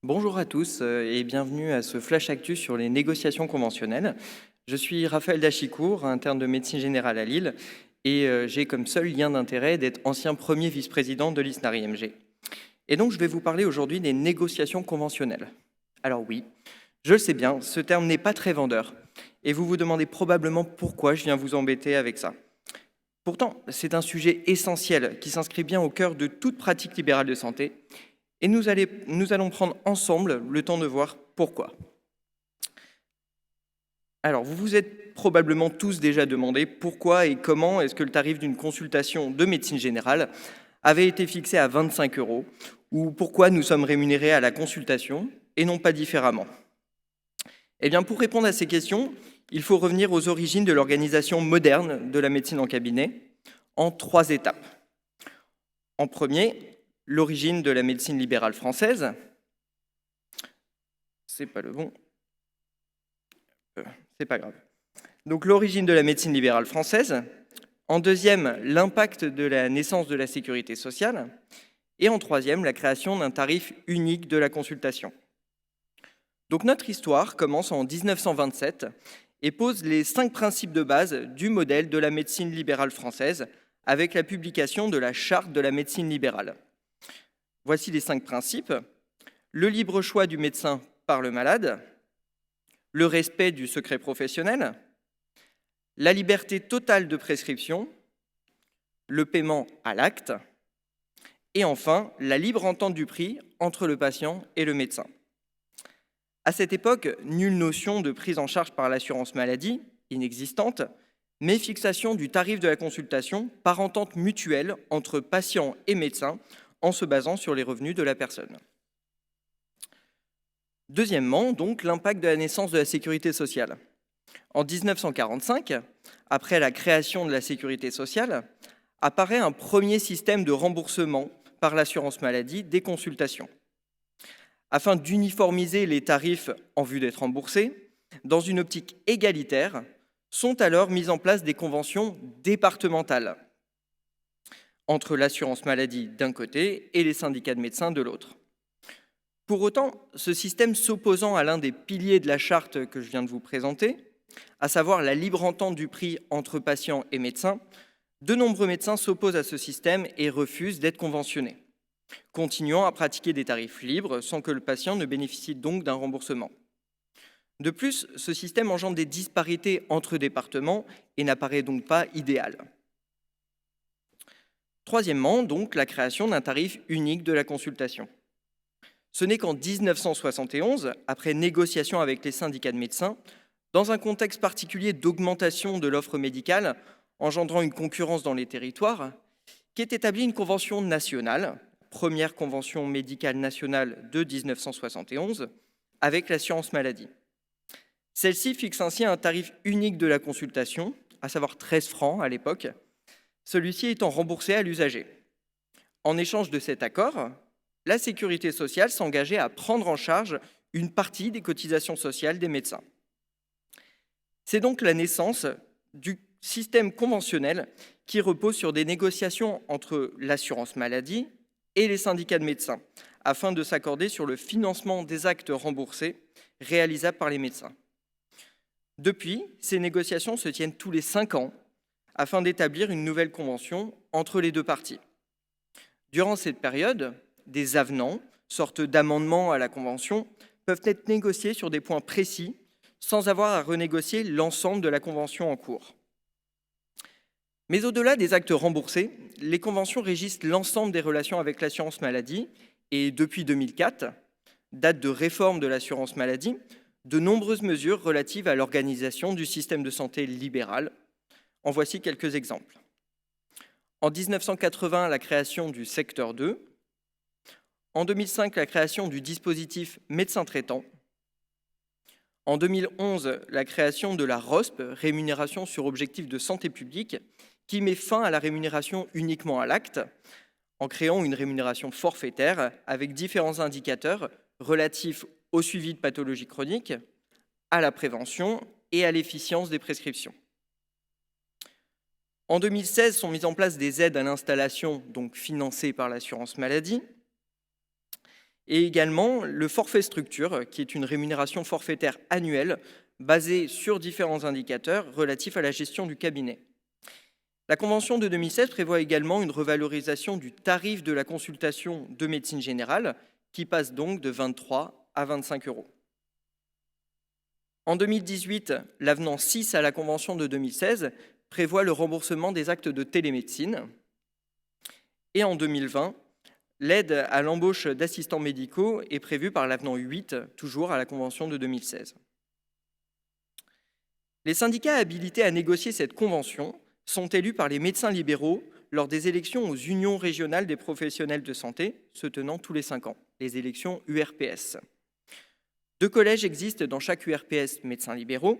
Bonjour à tous et bienvenue à ce Flash Actu sur les négociations conventionnelles. Je suis Raphaël Dachicourt, interne de médecine générale à Lille, et j'ai comme seul lien d'intérêt d'être ancien premier vice-président de l'ISNARI-MG. Et donc je vais vous parler aujourd'hui des négociations conventionnelles. Alors oui, je le sais bien, ce terme n'est pas très vendeur, et vous vous demandez probablement pourquoi je viens vous embêter avec ça. Pourtant, c'est un sujet essentiel qui s'inscrit bien au cœur de toute pratique libérale de santé, et nous allons prendre ensemble le temps de voir pourquoi. Alors, vous vous êtes probablement tous déjà demandé pourquoi et comment est-ce que le tarif d'une consultation de médecine générale avait été fixé à 25 euros, ou pourquoi nous sommes rémunérés à la consultation et non pas différemment. Eh bien, pour répondre à ces questions, il faut revenir aux origines de l'organisation moderne de la médecine en cabinet en 3 étapes. En premier, l'origine de la médecine libérale française. C'est pas le bon. C'est pas grave. Donc l'origine de la médecine libérale française. En deuxième, l'impact de la naissance de la sécurité sociale. Et en troisième, la création d'un tarif unique de la consultation. Donc notre histoire commence en 1927 et pose les 5 principes de base du modèle de la médecine libérale française avec la publication de la Charte de la médecine libérale. Voici les 5 principes. Le libre choix du médecin par le malade, le respect du secret professionnel, la liberté totale de prescription, le paiement à l'acte, et enfin, la libre entente du prix entre le patient et le médecin. À cette époque, nulle notion de prise en charge par l'assurance maladie, inexistante, mais fixation du tarif de la consultation par entente mutuelle entre patient et médecin en se basant sur les revenus de la personne. Deuxièmement, donc, l'impact de la naissance de la sécurité sociale. En 1945, après la création de la sécurité sociale, apparaît un premier système de remboursement par l'assurance maladie des consultations. Afin d'uniformiser les tarifs en vue d'être remboursés, dans une optique égalitaire, sont alors mises en place des conventions départementales entre l'assurance maladie d'un côté et les syndicats de médecins de l'autre. Pour autant, ce système s'opposant à l'un des piliers de la charte que je viens de vous présenter, à savoir la libre entente du prix entre patients et médecins, de nombreux médecins s'opposent à ce système et refusent d'être conventionnés, continuant à pratiquer des tarifs libres sans que le patient ne bénéficie donc d'un remboursement. De plus, ce système engendre des disparités entre départements et n'apparaît donc pas idéal. Troisièmement, donc, la création d'un tarif unique de la consultation. Ce n'est qu'en 1971, après négociation avec les syndicats de médecins, dans un contexte particulier d'augmentation de l'offre médicale, engendrant une concurrence dans les territoires, qu'est établie une convention nationale, première convention médicale nationale de 1971, avec l'assurance maladie. Celle-ci fixe ainsi un tarif unique de la consultation, à savoir 13 francs à l'époque, celui-ci étant remboursé à l'usager. En échange de cet accord, la sécurité sociale s'engageait à prendre en charge une partie des cotisations sociales des médecins. C'est donc la naissance du système conventionnel qui repose sur des négociations entre l'assurance maladie et les syndicats de médecins, afin de s'accorder sur le financement des actes remboursés réalisables par les médecins. Depuis, ces négociations se tiennent tous les 5 ans afin d'établir une nouvelle convention entre les deux parties. Durant cette période, des avenants, sorte d'amendements à la convention, peuvent être négociés sur des points précis sans avoir à renégocier l'ensemble de la convention en cours. Mais au-delà des actes remboursés, les conventions régissent l'ensemble des relations avec l'assurance maladie et depuis 2004, date de réforme de l'assurance maladie, de nombreuses mesures relatives à l'organisation du système de santé libéral. En voici quelques exemples. En 1980, la création du secteur 2. En 2005, la création du dispositif médecin traitant. En 2011, la création de la ROSP, rémunération sur objectif de santé publique, qui met fin à la rémunération uniquement à l'acte, en créant une rémunération forfaitaire avec différents indicateurs relatifs au suivi de pathologies chroniques, à la prévention et à l'efficience des prescriptions. En 2016, sont mises en place des aides à l'installation, donc financées par l'assurance maladie. et également le forfait structure, qui est une rémunération forfaitaire annuelle basée sur différents indicateurs relatifs à la gestion du cabinet. La Convention de 2016 prévoit également une revalorisation du tarif de la consultation de médecine générale, qui passe donc de 23 à 25 euros. En 2018, l'avenant 6 à la Convention de 2016 prévoit le remboursement des actes de télémédecine. Et en 2020, l'aide à l'embauche d'assistants médicaux est prévue par l'avenant 8, toujours à la Convention de 2016. Les syndicats habilités à négocier cette convention sont élus par les médecins libéraux lors des élections aux unions régionales des professionnels de santé, se tenant tous les 5 ans, les élections URPS. 2 collèges existent dans chaque URPS médecins libéraux,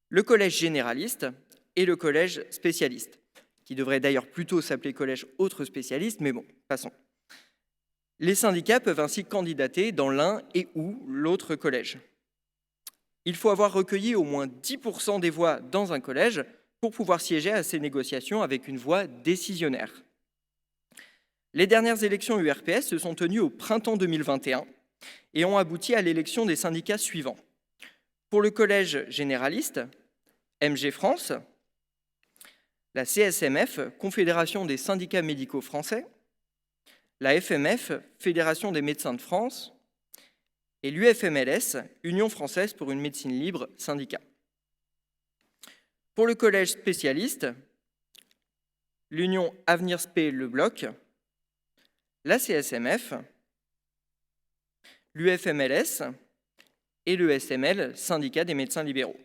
le collège généraliste et le collège spécialiste, qui devrait d'ailleurs plutôt s'appeler collège autres spécialistes, mais bon, passons. Les syndicats peuvent ainsi candidater dans l'un et ou l'autre collège. Il faut avoir recueilli au moins 10% des voix dans un collège pour pouvoir siéger à ces négociations avec une voix décisionnaire. Les dernières élections URPS se sont tenues au printemps 2021 et ont abouti à l'élection des syndicats suivants. Pour le collège généraliste, MG France, la CSMF, Confédération des syndicats médicaux français, la FMF, Fédération des médecins de France, et l'UFMLS, Union française pour une médecine libre, syndicat. Pour le collège spécialiste, l'Union Avenir Spé Le Bloc, la CSMF, l'UFMLS et le SML, syndicat des médecins libéraux.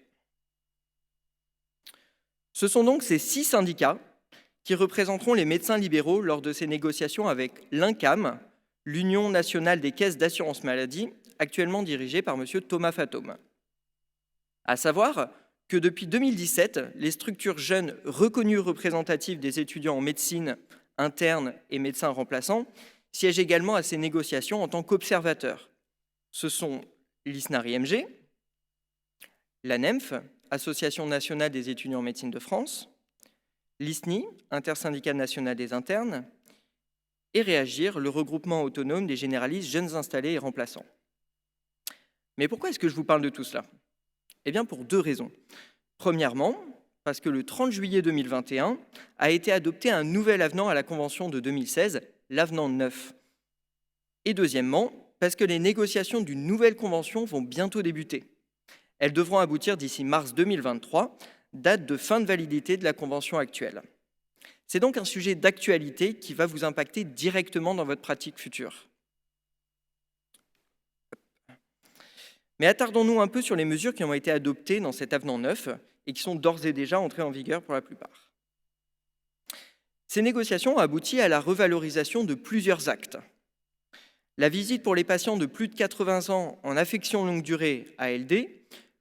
Ce sont donc ces 6 syndicats qui représenteront les médecins libéraux lors de ces négociations avec l'INCAM, l'Union nationale des caisses d'assurance maladie, actuellement dirigée par M. Thomas Fatome. À savoir que depuis 2017, les structures jeunes reconnues représentatives des étudiants en médecine, internes et médecins remplaçants siègent également à ces négociations en tant qu'observateurs. Ce sont l'ISNARI-MG, la NEMF, Association nationale des étudiants en médecine de France, l'ISNI, Intersyndicat national des internes, et Réagir, le regroupement autonome des généralistes jeunes installés et remplaçants. Mais pourquoi est-ce que je vous parle de tout cela ? Eh bien pour 2 raisons. Premièrement, parce que le 30 juillet 2021 a été adopté un nouvel avenant à la Convention de 2016, l'avenant 9. Et deuxièmement, parce que les négociations d'une nouvelle convention vont bientôt débuter. Elles devront aboutir d'ici mars 2023, date de fin de validité de la convention actuelle. C'est donc un sujet d'actualité qui va vous impacter directement dans votre pratique future. Mais attardons-nous un peu sur les mesures qui ont été adoptées dans cet avenant 9 et qui sont d'ores et déjà entrées en vigueur pour la plupart. Ces négociations ont abouti à la revalorisation de plusieurs actes. La visite pour les patients de plus de 80 ans en affection longue durée, ALD,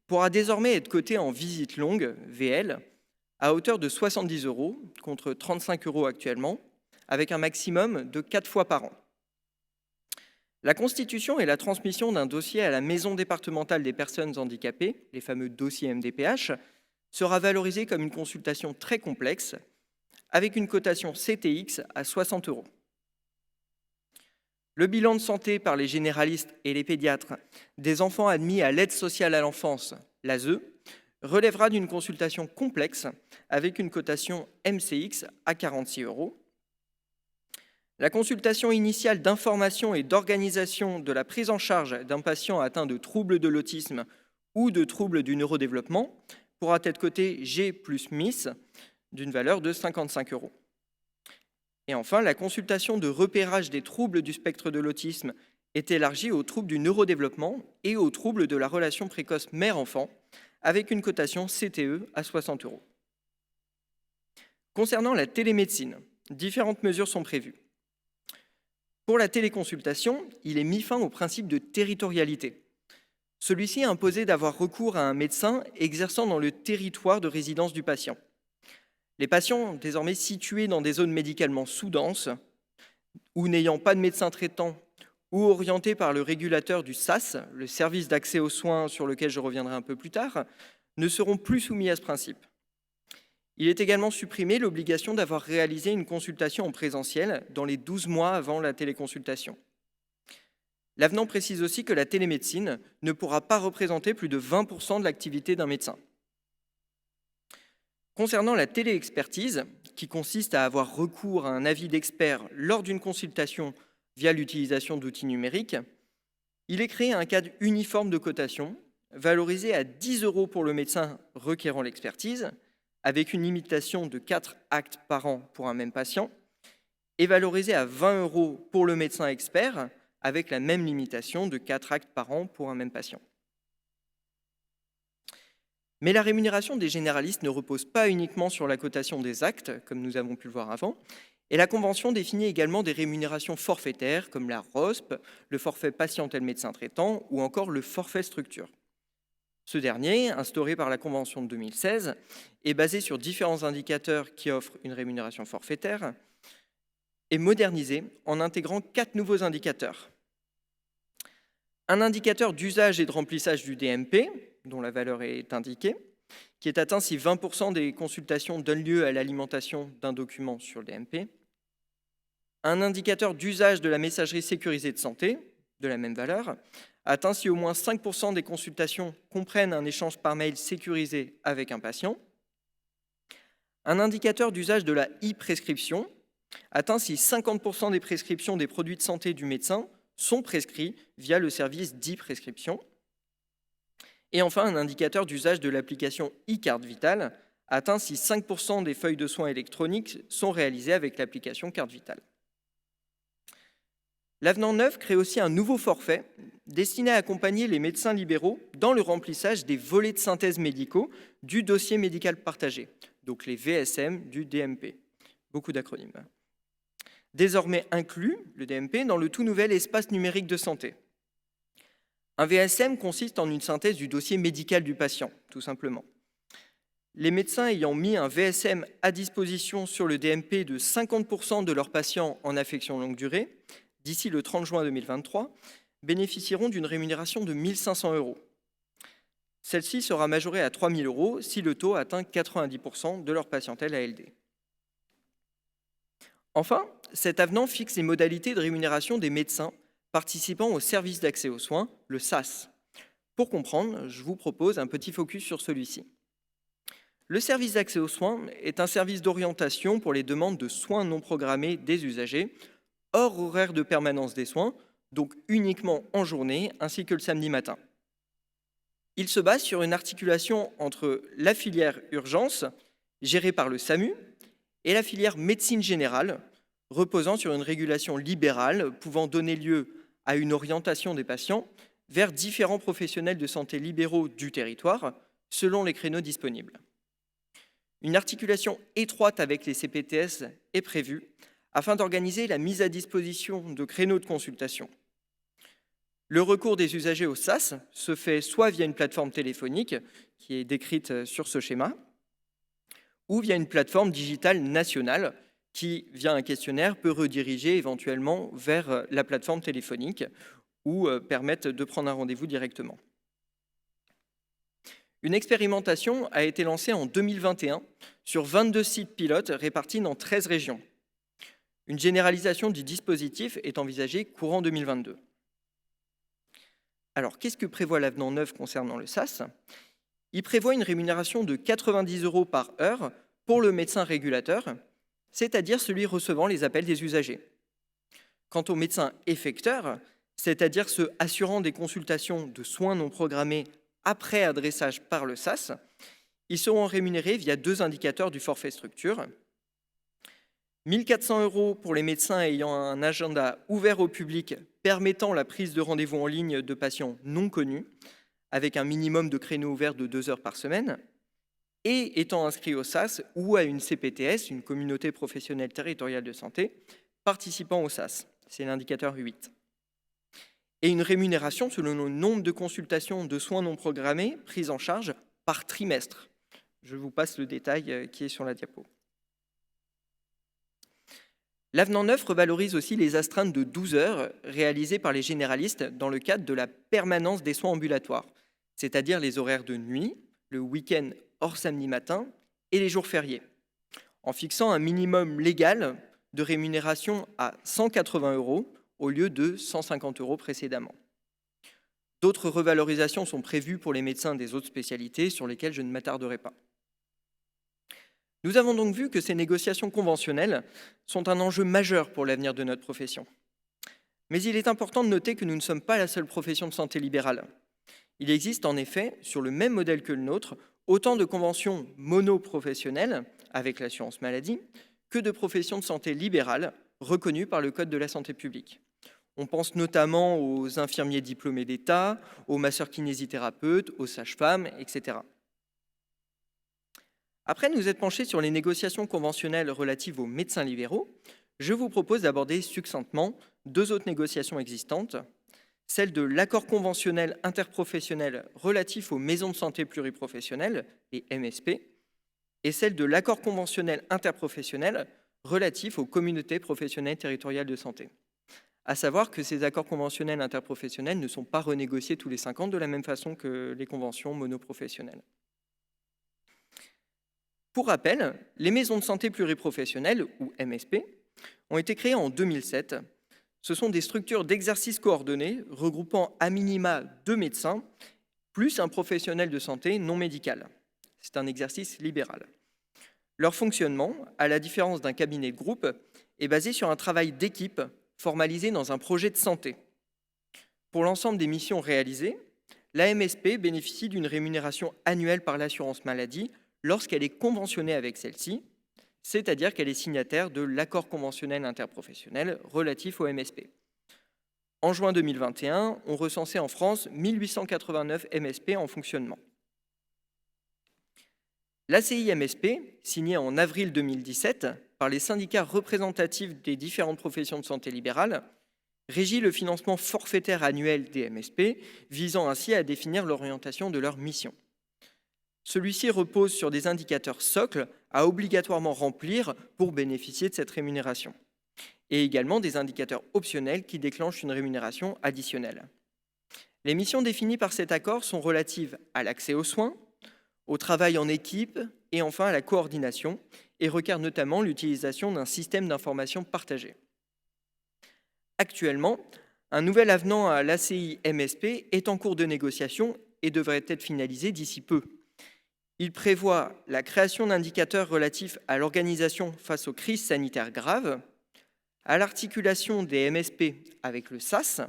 pourra désormais être cotée en visite longue, VL, à hauteur de 70 € contre 35 € actuellement, avec un maximum de 4 fois par an. La constitution et la transmission d'un dossier à la Maison départementale des personnes handicapées, les fameux dossiers MDPH, sera valorisée comme une consultation très complexe, avec une cotation CTX à 60 €. Le bilan de santé par les généralistes et les pédiatres des enfants admis à l'aide sociale à l'enfance, l'ASE, relèvera d'une consultation complexe avec une cotation MCX à 46 €. La consultation initiale d'information et d'organisation de la prise en charge d'un patient atteint de troubles de l'autisme ou de troubles du neurodéveloppement pourra être cotée G plus MIS d'une valeur de 55 €. Et enfin, la consultation de repérage des troubles du spectre de l'autisme est élargie aux troubles du neurodéveloppement et aux troubles de la relation précoce mère-enfant, avec une cotation CTE à 60 €. Concernant la télémédecine, différentes mesures sont prévues. Pour la téléconsultation, il est mis fin au principe de territorialité. Celui-ci imposait d'avoir recours à un médecin exerçant dans le territoire de résidence du patient. Les patients désormais situés dans des zones médicalement sous-denses ou n'ayant pas de médecin traitant ou orientés par le régulateur du SAS, le service d'accès aux soins sur lequel je reviendrai un peu plus tard, ne seront plus soumis à ce principe. Il est également supprimé l'obligation d'avoir réalisé une consultation en présentiel dans les 12 mois avant la téléconsultation. L'avenant précise aussi que la télémédecine ne pourra pas représenter plus de 20% de l'activité d'un médecin. Concernant la téléexpertise, qui consiste à avoir recours à un avis d'expert lors d'une consultation via l'utilisation d'outils numériques, il est créé un cadre uniforme de cotation, valorisé à 10 € pour le médecin requérant l'expertise, avec une limitation de 4 actes par an pour un même patient, et valorisé à 20 € pour le médecin expert, avec la même limitation de 4 actes par an pour un même patient. Mais la rémunération des généralistes ne repose pas uniquement sur la cotation des actes, comme nous avons pu le voir avant, et la Convention définit également des rémunérations forfaitaires, comme la ROSP, le forfait patientèle médecin traitant, ou encore le forfait structure. Ce dernier, instauré par la Convention de 2016, est basé sur différents indicateurs qui offrent une rémunération forfaitaire, et modernisé en intégrant 4 nouveaux indicateurs. Un indicateur d'usage et de remplissage du DMP, dont la valeur est indiquée, qui est atteint si 20% des consultations donnent lieu à l'alimentation d'un document sur le DMP. Un indicateur d'usage de la messagerie sécurisée de santé, de la même valeur, atteint si au moins 5% des consultations comprennent un échange par mail sécurisé avec un patient. Un indicateur d'usage de la e-prescription, atteint si 50% des prescriptions des produits de santé du médecin sont prescrits via le service d'e-prescription. Et enfin, un indicateur d'usage de l'application e-carte vitale atteint si 5% des feuilles de soins électroniques sont réalisées avec l'application carte vitale. L'avenant 9 crée aussi un nouveau forfait destiné à accompagner les médecins libéraux dans le remplissage des volets de synthèse médicaux du dossier médical partagé, donc les VSM du DMP. Beaucoup d'acronymes. Désormais inclus, le DMP, dans le tout nouvel espace numérique de santé. Un VSM consiste en une synthèse du dossier médical du patient, tout simplement. Les médecins ayant mis un VSM à disposition sur le DMP de 50% de leurs patients en affection longue durée, d'ici le 30 juin 2023, bénéficieront d'une rémunération de 1 500 €. Celle-ci sera majorée à 3 000 € si le taux atteint 90% de leur patientèle ALD. Enfin, cet avenant fixe les modalités de rémunération des médecins participant au service d'accès aux soins, le SAS. Pour comprendre, je vous propose un petit focus sur celui-ci. Le service d'accès aux soins est un service d'orientation pour les demandes de soins non programmés des usagers, hors horaire de permanence des soins, donc uniquement en journée, ainsi que le samedi matin. Il se base sur une articulation entre la filière urgence, gérée par le SAMU, et la filière médecine générale, reposant sur une régulation libérale pouvant donner lieu à une orientation des patients vers différents professionnels de santé libéraux du territoire, selon les créneaux disponibles. Une articulation étroite avec les CPTS est prévue afin d'organiser la mise à disposition de créneaux de consultation. Le recours des usagers au SAS se fait soit via une plateforme téléphonique, qui est décrite sur ce schéma, ou via une plateforme digitale nationale qui, via un questionnaire, peut rediriger éventuellement vers la plateforme téléphonique ou permettre de prendre un rendez-vous directement. Une expérimentation a été lancée en 2021 sur 22 sites pilotes répartis dans 13 régions. Une généralisation du dispositif est envisagée courant 2022. Alors, qu'est-ce que prévoit l'avenant 9 concernant le SAS ? Il prévoit une rémunération de 90 € par heure pour le médecin régulateur, c'est-à-dire celui recevant les appels des usagers. Quant aux médecins effecteurs, c'est-à-dire ceux assurant des consultations de soins non programmés après adressage par le SAS, ils seront rémunérés via 2 indicateurs du forfait structure. 1 400 € pour les médecins ayant un agenda ouvert au public permettant la prise de rendez-vous en ligne de patients non connus, avec un minimum de créneaux ouverts de 2 heures par semaine, et étant inscrits au SAS ou à une CPTS, une communauté professionnelle territoriale de santé, participant au SAS. C'est l'indicateur 8. Et une rémunération selon le nombre de consultations de soins non programmés prises en charge par trimestre. Je vous passe le détail qui est sur la diapo. L'avenant 9 revalorise aussi les astreintes de 12 heures réalisées par les généralistes dans le cadre de la permanence des soins ambulatoires, c'est-à-dire les horaires de nuit, le week-end hors samedi matin et les jours fériés, en fixant un minimum légal de rémunération à 180 € au lieu de 150 € précédemment. D'autres revalorisations sont prévues pour les médecins des autres spécialités sur lesquelles je ne m'attarderai pas. Nous avons donc vu que ces négociations conventionnelles sont un enjeu majeur pour l'avenir de notre profession. Mais il est important de noter que nous ne sommes pas la seule profession de santé libérale. Il existe en effet, sur le même modèle que le nôtre, autant de conventions monoprofessionnelles avec l'assurance maladie que de professions de santé libérales reconnues par le Code de la santé publique. On pense notamment aux infirmiers diplômés d'État, aux masseurs-kinésithérapeutes, aux sages-femmes, etc. Après nous être penchés sur les négociations conventionnelles relatives aux médecins libéraux, je vous propose d'aborder succinctement deux autres négociations existantes, celle de l'accord conventionnel interprofessionnel relatif aux maisons de santé pluriprofessionnelles, les MSP, et celle de l'accord conventionnel interprofessionnel relatif aux communautés professionnelles territoriales de santé. À savoir que ces accords conventionnels interprofessionnels ne sont pas renégociés tous les 5 ans de la même façon que les conventions monoprofessionnelles. Pour rappel, les maisons de santé pluriprofessionnelles, ou MSP, ont été créées en 2007. Ce sont des structures d'exercice coordonné regroupant à minima 2 médecins, plus un professionnel de santé non médical. C'est un exercice libéral. Leur fonctionnement, à la différence d'un cabinet de groupe, est basé sur un travail d'équipe formalisé dans un projet de santé. Pour l'ensemble des missions réalisées, la MSP bénéficie d'une rémunération annuelle par l'assurance maladie lorsqu'elle est conventionnée avec celle-ci, c'est-à-dire qu'elle est signataire de l'accord conventionnel interprofessionnel relatif au MSP. En juin 2021, on recensait en France 1889 MSP en fonctionnement. L'ACI MSP, signée en avril 2017 par les syndicats représentatifs des différentes professions de santé libérales, régit le financement forfaitaire annuel des MSP, visant ainsi à définir l'orientation de leur mission. Celui-ci repose sur des indicateurs socles à obligatoirement remplir pour bénéficier de cette rémunération, et également des indicateurs optionnels qui déclenchent une rémunération additionnelle. Les missions définies par cet accord sont relatives à l'accès aux soins, au travail en équipe et enfin à la coordination, et requièrent notamment l'utilisation d'un système d'information partagé. Actuellement, un nouvel avenant à l'ACI MSP est en cours de négociation et devrait être finalisé d'ici peu. Il prévoit la création d'indicateurs relatifs à l'organisation face aux crises sanitaires graves, à l'articulation des MSP avec le SAS,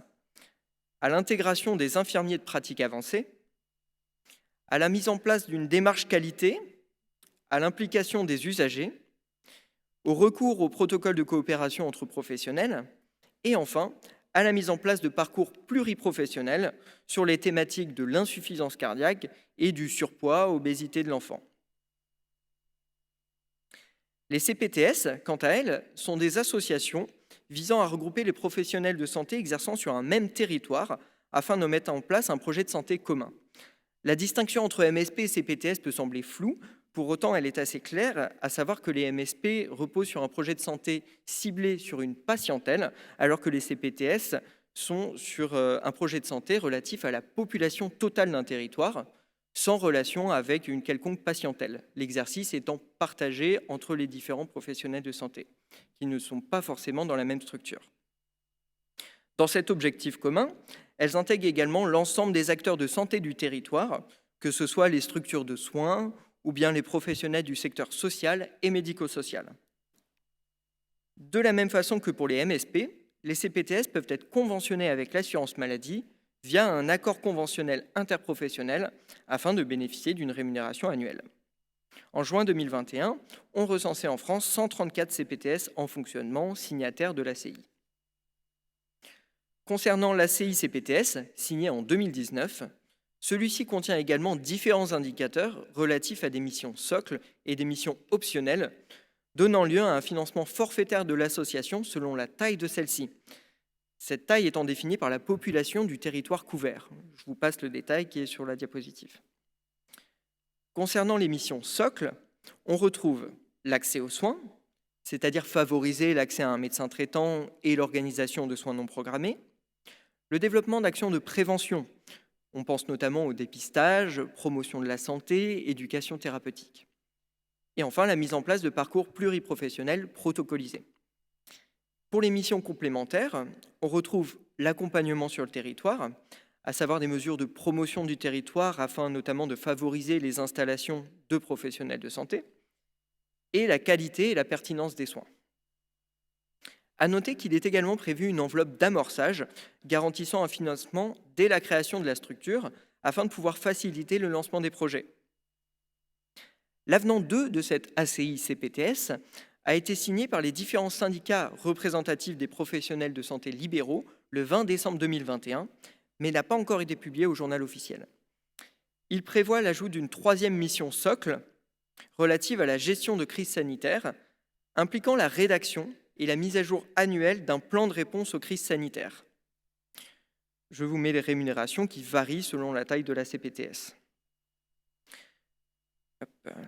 à l'intégration des infirmiers de pratique avancée, à la mise en place d'une démarche qualité, à l'implication des usagers, au recours au protocole de coopération entre professionnels et enfin à la mise en place de parcours pluriprofessionnels sur les thématiques de l'insuffisance cardiaque et du surpoids, obésité de l'enfant. Les CPTS, quant à elles, sont des associations visant à regrouper les professionnels de santé exerçant sur un même territoire afin de mettre en place un projet de santé commun. La distinction entre MSP et CPTS peut sembler floue, pour autant elle est assez claire, à savoir que les MSP reposent sur un projet de santé ciblé sur une patientèle, alors que les CPTS sont sur un projet de santé relatif à la population totale d'un territoire, sans relation avec une quelconque patientèle, l'exercice étant partagé entre les différents professionnels de santé, qui ne sont pas forcément dans la même structure. Dans cet objectif commun, elles intègrent également l'ensemble des acteurs de santé du territoire, que ce soit les structures de soins ou bien les professionnels du secteur social et médico-social. De la même façon que pour les MSP, les CPTS peuvent être conventionnés avec l'assurance maladie via un accord conventionnel interprofessionnel afin de bénéficier d'une rémunération annuelle. En juin 2021, on recensait en France 134 CPTS en fonctionnement signataires de l'ACI. Concernant l'ACI CPTS, signé en 2019, celui-ci contient également différents indicateurs relatifs à des missions socles et des missions optionnelles, donnant lieu à un financement forfaitaire de l'association selon la taille de celle-ci. Cette taille étant définie par la population du territoire couvert. Je vous passe le détail qui est sur la diapositive. Concernant les missions socles, on retrouve l'accès aux soins, c'est-à-dire favoriser l'accès à un médecin traitant et l'organisation de soins non programmés, le développement d'actions de prévention, on pense notamment au dépistage, promotion de la santé, éducation thérapeutique. Et enfin, la mise en place de parcours pluriprofessionnels protocolisés. Pour les missions complémentaires, on retrouve l'accompagnement sur le territoire, à savoir des mesures de promotion du territoire afin notamment de favoriser les installations de professionnels de santé, et la qualité et la pertinence des soins. À noter qu'il est également prévu une enveloppe d'amorçage garantissant un financement dès la création de la structure afin de pouvoir faciliter le lancement des projets. L'avenant 2 de cette ACI-CPTS a été signé par les différents syndicats représentatifs des professionnels de santé libéraux le 20 décembre 2021, mais n'a pas encore été publié au journal officiel. Il prévoit l'ajout d'une troisième mission socle relative à la gestion de crise sanitaire, impliquant la rédaction et la mise à jour annuelle d'un plan de réponse aux crises sanitaires. Je vous mets les rémunérations qui varient selon la taille de la CPTS.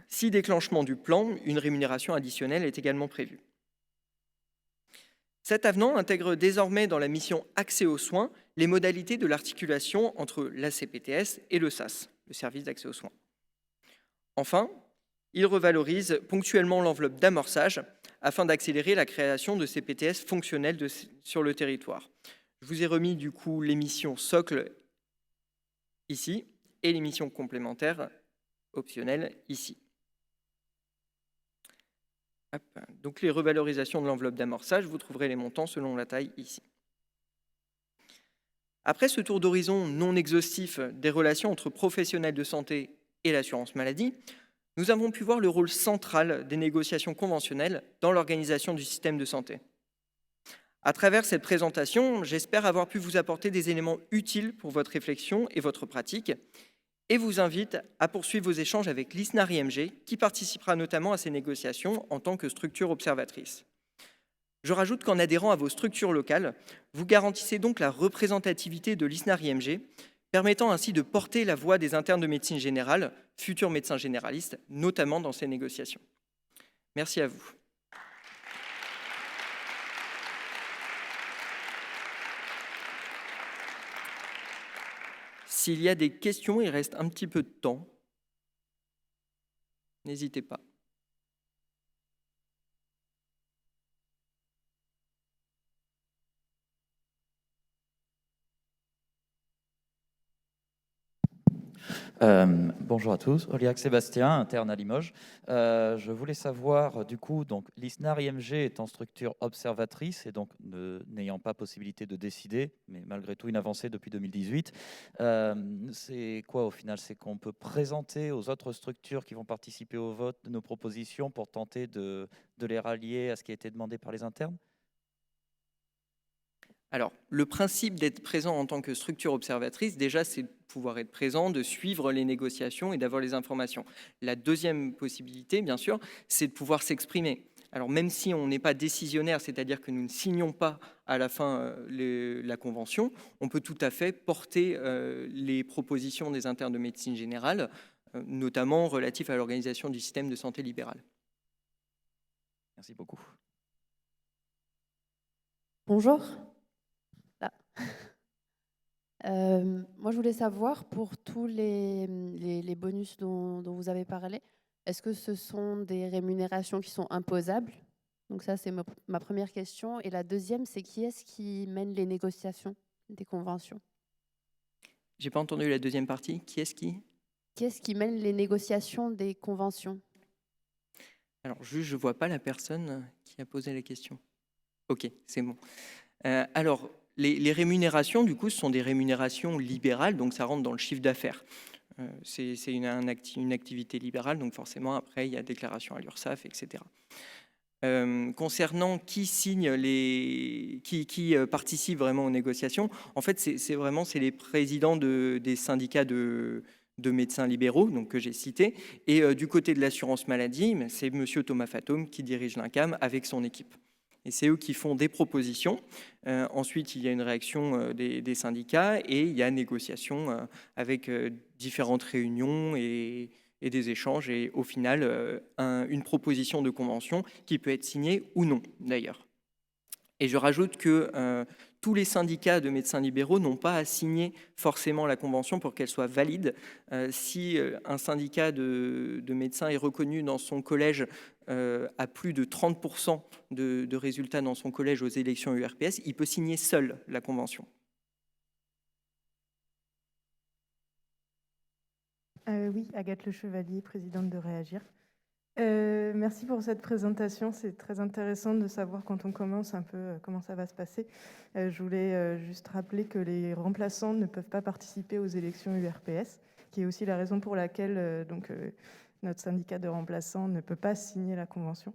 Si déclenchement du plan, une rémunération additionnelle est également prévue. Cet avenant intègre désormais dans la mission accès aux soins les modalités de l'articulation entre la CPTS et le SAS, le service d'accès aux soins. Enfin, il revalorise ponctuellement l'enveloppe d'amorçage afin d'accélérer la création de CPTS fonctionnelles sur le territoire. Je vous ai remis du coup les missions socles ici et les missions complémentaires optionnelles ici. Hop. Donc les revalorisations de l'enveloppe d'amorçage, vous trouverez les montants selon la taille ici. Après ce tour d'horizon non exhaustif des relations entre professionnels de santé et l'assurance maladie, nous avons pu voir le rôle central des négociations conventionnelles dans l'organisation du système de santé. À travers cette présentation, j'espère avoir pu vous apporter des éléments utiles pour votre réflexion et votre pratique, et vous invite à poursuivre vos échanges avec l'ISNAR-IMG, qui participera notamment à ces négociations en tant que structure observatrice. Je rajoute qu'en adhérant à vos structures locales, vous garantissez donc la représentativité de l'ISNAR-IMG, permettant ainsi de porter la voix des internes de médecine générale, futurs médecins généralistes, notamment dans ces négociations. Merci à vous. S'il y a des questions, il reste un petit peu de temps. N'hésitez pas. Bonjour à tous, Oliac Sébastien, interne à Limoges. Je voulais savoir, du coup, donc l'ISNAR-IMG étant structure observatrice et donc n'ayant pas possibilité de décider, mais malgré tout une avancée depuis 2018, c'est quoi au final? C'est qu'on peut présenter aux autres structures qui vont participer au vote de nos propositions pour tenter de les rallier à ce qui a été demandé par les internes? Alors, le principe d'être présent en tant que structure observatrice, déjà, c'est de pouvoir être présent, de suivre les négociations et d'avoir les informations. La deuxième possibilité, bien sûr, c'est de pouvoir s'exprimer. Alors, même si on n'est pas décisionnaire, c'est-à-dire que nous ne signons pas à la fin la convention, on peut tout à fait porter les propositions des internes de médecine générale, notamment relatifs à l'organisation du système de santé libéral. Merci beaucoup. Bonjour. Moi, je voulais savoir, pour tous les bonus dont vous avez parlé, est-ce que ce sont des rémunérations qui sont imposables? Donc ça, c'est ma première question. Et la deuxième, c'est qui est-ce qui mène les négociations des conventions? J'ai pas entendu la deuxième partie. Qui est-ce qui? Qui est-ce qui mène les négociations des conventions? Alors, juste, je ne vois pas la personne qui a posé la question. Ok, c'est bon. Alors, les rémunérations, du coup, ce sont des rémunérations libérales, donc ça rentre dans le chiffre d'affaires. C'est une activité libérale, donc forcément, après, il y a déclaration à l'URSSAF, etc. Concernant qui signe qui participe vraiment aux négociations, en fait, c'est les présidents des syndicats de médecins libéraux, donc que j'ai cités, et du côté de l'assurance maladie, c'est Monsieur Thomas Fatome qui dirige l'INCAM avec son équipe. Et c'est eux qui font des propositions. Ensuite, il y a une réaction des syndicats et il y a négociation avec différentes réunions et des échanges. Et au final, une proposition de convention qui peut être signée ou non, d'ailleurs. Et je rajoute que tous les syndicats de médecins libéraux n'ont pas à signer forcément la convention pour qu'elle soit valide. Si un syndicat de médecins est reconnu dans son collège à plus de 30% de résultats dans son collège aux élections URPS, il peut signer seul la convention. Oui, Agathe Le Chevalier, présidente de Réagir. Merci pour cette présentation. C'est très intéressant de savoir quand on commence un peu comment ça va se passer. Je voulais juste rappeler que les remplaçants ne peuvent pas participer aux élections URPS, qui est aussi la raison pour laquelle notre syndicat de remplaçants ne peut pas signer la convention.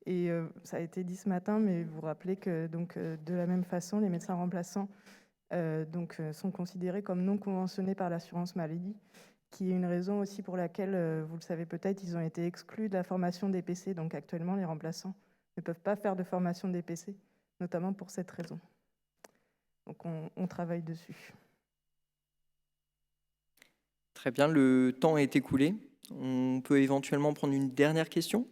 Et ça a été dit ce matin, mais vous rappelez que de la même façon, les médecins remplaçants sont considérés comme non conventionnés par l'assurance maladie, qui est une raison aussi pour laquelle, vous le savez peut-être, ils ont été exclus de la formation DPC. Donc actuellement, les remplaçants ne peuvent pas faire de formation DPC, notamment pour cette raison. Donc on travaille dessus. Très bien, le temps est écoulé. On peut éventuellement prendre une dernière question.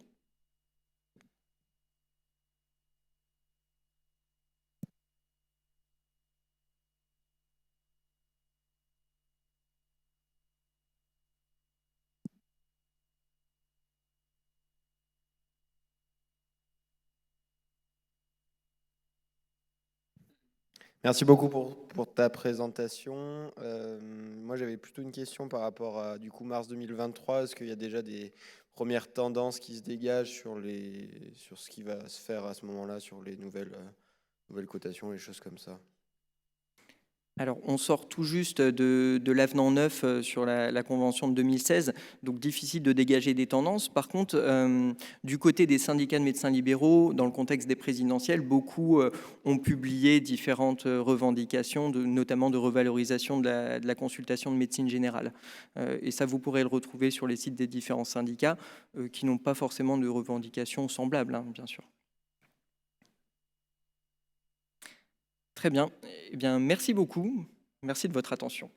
Merci beaucoup pour ta présentation. Moi, j'avais plutôt une question par rapport à du coup mars 2023. Est-ce qu'il y a déjà des premières tendances qui se dégagent sur ce qui va se faire à ce moment-là, sur les nouvelles cotations, les choses comme ça? Alors, on sort tout juste de l'avenant 9 sur la convention de 2016, donc difficile de dégager des tendances. Par contre, du côté des syndicats de médecins libéraux, dans le contexte des présidentielles, beaucoup ont publié différentes revendications, notamment de revalorisation de la consultation de médecine générale. Et ça, vous pourrez le retrouver sur les sites des différents syndicats qui n'ont pas forcément de revendications semblables, hein, bien sûr. Très bien. Eh bien, merci beaucoup. Merci de votre attention.